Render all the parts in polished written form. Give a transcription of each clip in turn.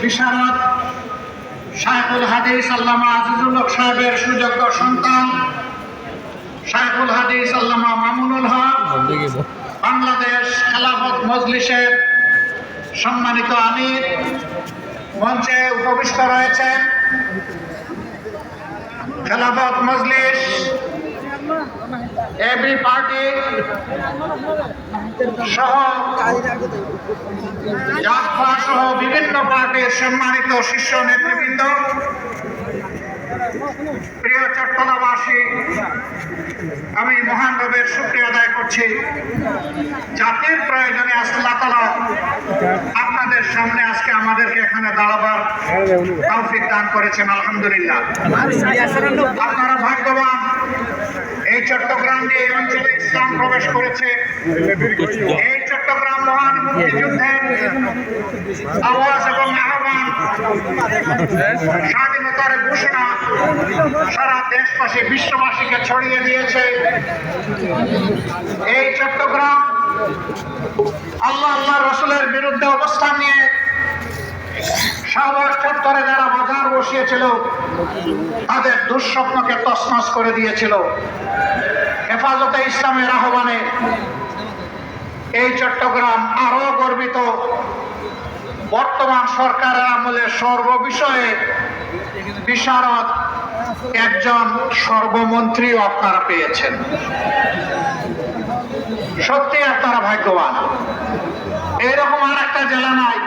বিশারদ শাইখুল হাদিস আল্লামা আজিজুল হক সাহেবের সুযোগ্য সন্তান শাইখুল হাদিস আল্লামা মামুনুল হক, বাংলাদেশ খেলাফত মজলিসের সম্মানিত আমির, মঞ্চে উপবিষ্ট রয়েছেন খেলাফত মজলিস এবি পার্টি সহ জাফা সহ বিভিন্ন পার্টির সম্মানিত শীর্ষ নেতৃবৃন্দ, প্রিয় চট্টগ্রামবাসী, আমি মহান রবের শুকরিয়া আদায় করছি। জাতির প্রয়োজনে আল্লাহ তাআলা আপনাদের সামনে আজকে আমাদেরকে এখানে দাঁড়াবার তৌফিক দান করেছেন, আলহামদুলিল্লাহ। আপনারা ভাগ্যবান, এই চট্টগ্রাম দিয়ে এই অঞ্চলে ইসলাম প্রবেশ করেছে। এই চট্টগ্রাম মহান মুক্তিযুদ্ধের আওয়াজ এবং আহ্বান, স্বাধীনতার ঘোষণা সারা দেশবাসী বিশ্ববাসীকে ছড়িয়ে দিয়েছে। এই চট্টগ্রাম আল্লাহ রসুলের বিরুদ্ধে অবস্থান নিয়ে শাহবাগ চত্বরে যারা বাজার বসিয়েছিল তাদের দুঃস্বপ্নকে তছনছ করে দিয়েছিল। হেফাজতে ইসলামের আহ্বানে এই চট্টগ্রাম আরো গর্বিত। বর্তমান সরকারের আমলে সর্ববিষয়ে বিশারদ একজন সর্বমন্ত্রীও আপনারা পেয়েছেন। সত্যি আপনারা ভাগ্যবান। এরকম আর একটা জেলা নাই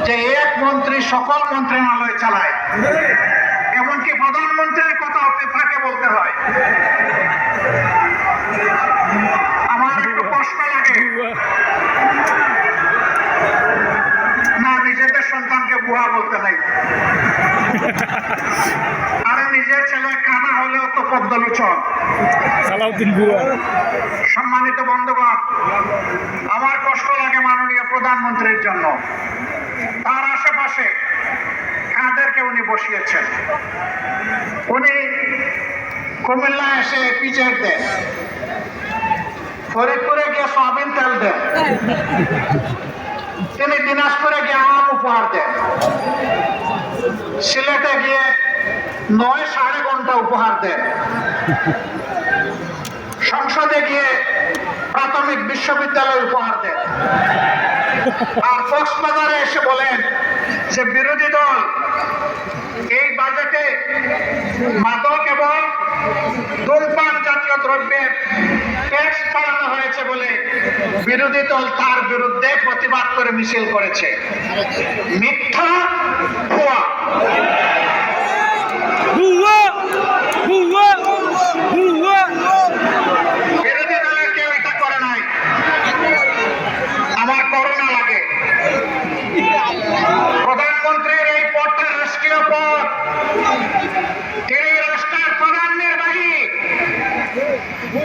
যে এক মন্ত্রী সকল মন্ত্রণালয় চালায়, এমনকি প্রধানমন্ত্রীর কথা তাকে বলতে হয়। আমার একটু কষ্ট লাগে না, নিজেদের সন্তানকে বুয়া বলতে নাই, আরে নিজের ছেলে কানা হলেও তো পদ্মলোচন। সম্মানিত বন্ধুগণ, আমার কষ্ট লাগে মাননীয় প্রধানমন্ত্রীর জন্য। তার আশেপাশে কাদেরকে উনি বসিয়েছেন। উনি কুমিল্লা এসে পিচের দেন, ফরিদপুরে গিয়ে সয়াবিন তেল দেন, তিনি দিনাজপুরে গিয়ে আম উপহার দেন, সিলেটে গিয়ে ৯-১.৫ ঘন্টা উপহার দেন, সংসদে গিয়ে প্রাথমিক বিশ্ববিদ্যালয় উপহার দেন, আর কক্সবাজারে এসে বলেন যে বিরোধী দল এই বাজেটে মাদক এবং ধূমপান জাতীয় দ্রব্যের ট্যাক্স বাড়ানো হয়েছে বলে বিরোধী দল তার বিরুদ্ধে প্রতিবাদ করে মিছিল করেছে। মিথ্যা, ভুয়া। বিরোধী দলের কেউ এটা করে নাই। আমার করুণা লাগে। প্রধানমন্ত্রীর এই পদটা রাষ্ট্রীয় পদ, তিনি রাষ্ট্রের প্রধান নির্বাহী।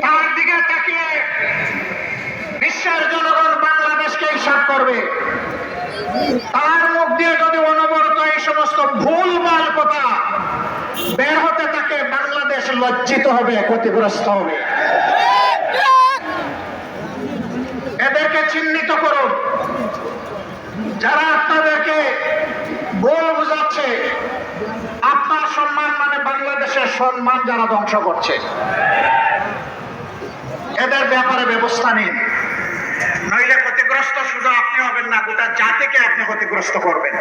তার দিকে তাকিয়ে বিশ্বের জনগণ বাংলাদেশকে হিসাব করবে। তার মুখ দিয়ে যদি অনবরত এই সমস্ত ভুলভাল কথা বের হতে থাকে, বাংলাদেশ লজ্জিত হবে, ক্ষতিগ্রস্ত হবে। এদেরকে চিহ্নিত করুন। যারা আপনাদেরকে ভুল বুঝাচ্ছে, আপনার সম্মান মানে বাংলাদেশের সম্মান যারা ধ্বংস করছে, এদের ব্যাপারে ব্যবস্থা নিন। নইলে ক্ষতিগ্রস্ত শুধু আপনি হবেন না, গোটা জাতিকে আপনি ক্ষতিগ্রস্ত করবেন।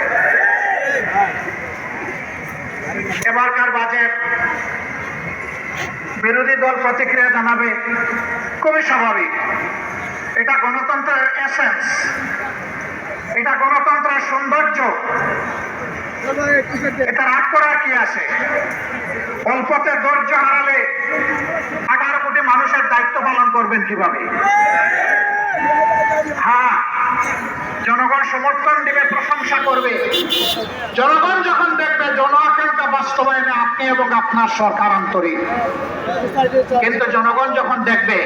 এবারকার বাজেট বিরোধী দল প্রতিক্রিয়া জানাবে, খুবই স্বাভাবিক। এটা গণতন্ত্রের এসেন্স, এটা গণতন্ত্রের সৌন্দর্য। এটা রাগ করার কি আছে? অল্পতে ধৈর্য হারালে 18 কোটি মানুষের দায়িত্ব পালন করবেন কিভাবে? হ্যাঁ, জনগণ সমর্থন দিবে, প্রশংসা করবে। জনগণ যখন দেখবে জন আকাঙ্ক্ষা বাস্তবায়নে আপনি এবং আপনার সরকার আন্তরিক। কিন্তু জনগণ যখন দেখবে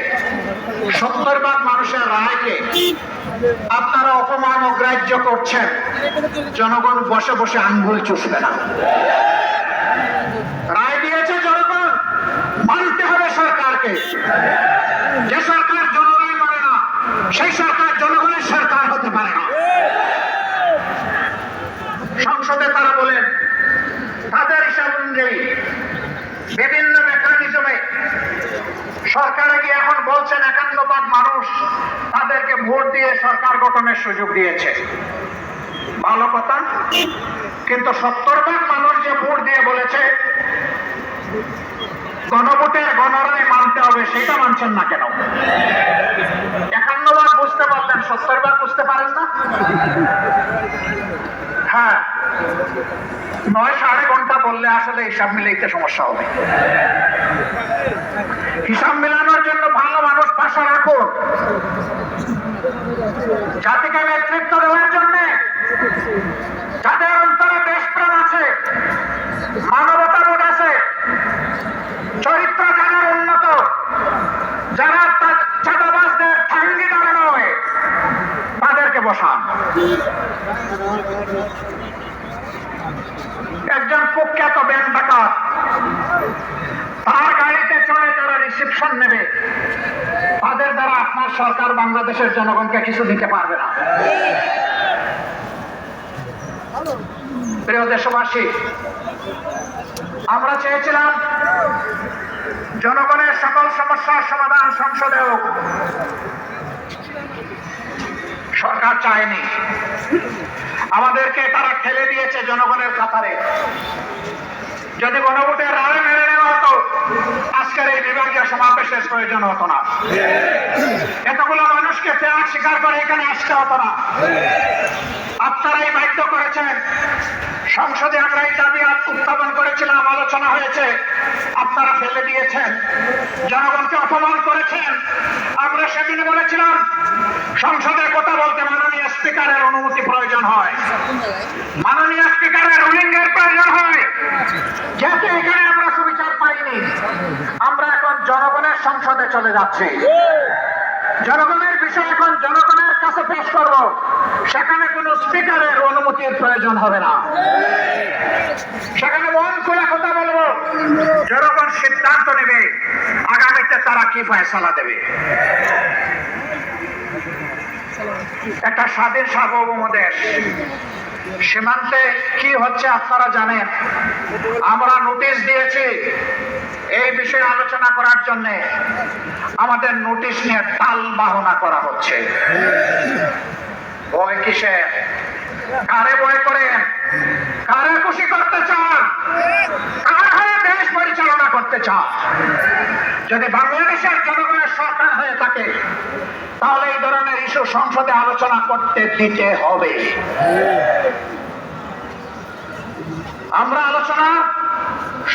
70% মানুষের রায়কে আপনারা অপমান অগ্রাহ্য করছেন, জনগণ বসে বসে আঙ্গুল চুষবে না। রায় দিয়েছে জনগণ, মানতে হবে সরকারকে। যে সরকার জনগণ মানে না, সেই সরকার জনগণের সরকার হতে পারে না। সংসদে তারা বলেন তাদের হিসাব অনুযায়ী বিভিন্ন মেকানিজমে সরকারে গিয়ে এখন বলছেন 51% মানুষ তাদেরকে ভোট দিয়ে সরকার গঠনের সুযোগ দিয়েছে। ভালো কথা, কিন্তু 70% মানুষ যে ভোট দিয়ে বলেছে গণভোটের গণরায় মানতে হবে, সেটা মানছেন না কেন? 51% বুঝতে পারলেন, 70% বুঝতে পারেন না? হ্যাঁ, 9-9.5 ঘন্টা বললে আসলে হিসাব মিলাইতে সমস্যা হবে। হিসাব মিলানোর জন্য ভালো মানুষ পাশে রাখুন, জাতিকে নেতৃত্ব দেওয়ার জন্য, যাদের অন্তরে দেশপ্রেম আছে, মানবতাবোধ আছে, চরিত্র যারা উন্নত, যারা চাঁদাবাজদের ঠাঙ্গিদার নয়, তাদেরকে বসান। একজন কুখ্যাত ব্যাংক ডাকাত, তার গাড়িতে চড়ে যারা রিসিপশন নেবে, তাদের দ্বারা আপনার সরকার বাংলাদেশের জনগণকে কিছু দিতে পারবে না। প্রিয় দেশবাসী, আমরা চেয়েছিলাম জনগণের সকল সমস্যার সমাধান সংসদে হোক, সরকার চায়নি। আমাদেরকে তারা ঠেলে দিয়েছে জনগণের কাতারে। যদি গণভোটের রায় মেনে নেওয়া হতো, আজকের এই বিভাগীয় সমাবেশের প্রয়োজন হতো না, এতগুলো মানুষকে ত্যাগ স্বীকার করে এখানে আসতে হতো না। আপনারাই বাধ্য করেছেন। সংসদে আমরা এই দাবি উত্থাপন করেছিলাম, আলোচনা হয়েছে, আপনারা ফেলে দিয়েছেন, জনগণকে অপমান করেছেন। আমরা সেদিন বলেছিলাম সংসদে কথা বলতে মাননীয় স্পিকারের অনুমতি প্রয়োজন হয়, মাননীয় স্পিকারের রুলিং এর প্রয়োজন হয়। যেহেতু এখানে আমরা সুবিচার পাইনি, আমরা এখন জনগণের সংসদে চলে যাচ্ছি। জনগণের বিষয় এখন জনগণের কাছে পেশ করব, সেখানে কোনো স্পিকারের অনুমতির প্রয়োজন হবে না। সেখানে মন খুলে কথা বলবো, জনগণ সিদ্ধান্ত নেবে আগামীতে তারা কি ফয়সালা দেবে। একটা স্বাধীন সার্বভৌম দেশ, সীমান্তে কি হচ্ছে আপনারা জানেন। আমরা নোটিশ দিয়েছি এই বিষয়ে আলোচনা করার জন্য, আমাদের নোটিশ নিয়ে টাল বাহনা করা হচ্ছে। ভয় কিসের? কারে ভয় করেন? কারে খুশি করতে চান? কার হয়ে দেশ পরিচালনা করতে চান? যদি বাংলাদেশের জনগণের সরকার হয়ে থাকে, তাহলে এই ধরনের ইস্যু সংসদে আলোচনা করতে দিতে হবে। আমরা আলোচনা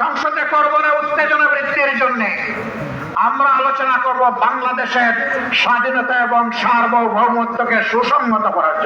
সংসদে করব না উত্তেজনা বৃদ্ধির জন্য, আমরা আলোচনা করব বাংলাদেশের স্বাধীনতা এবং সার্বভৌমত্বকে সুসংহত করার জন্য।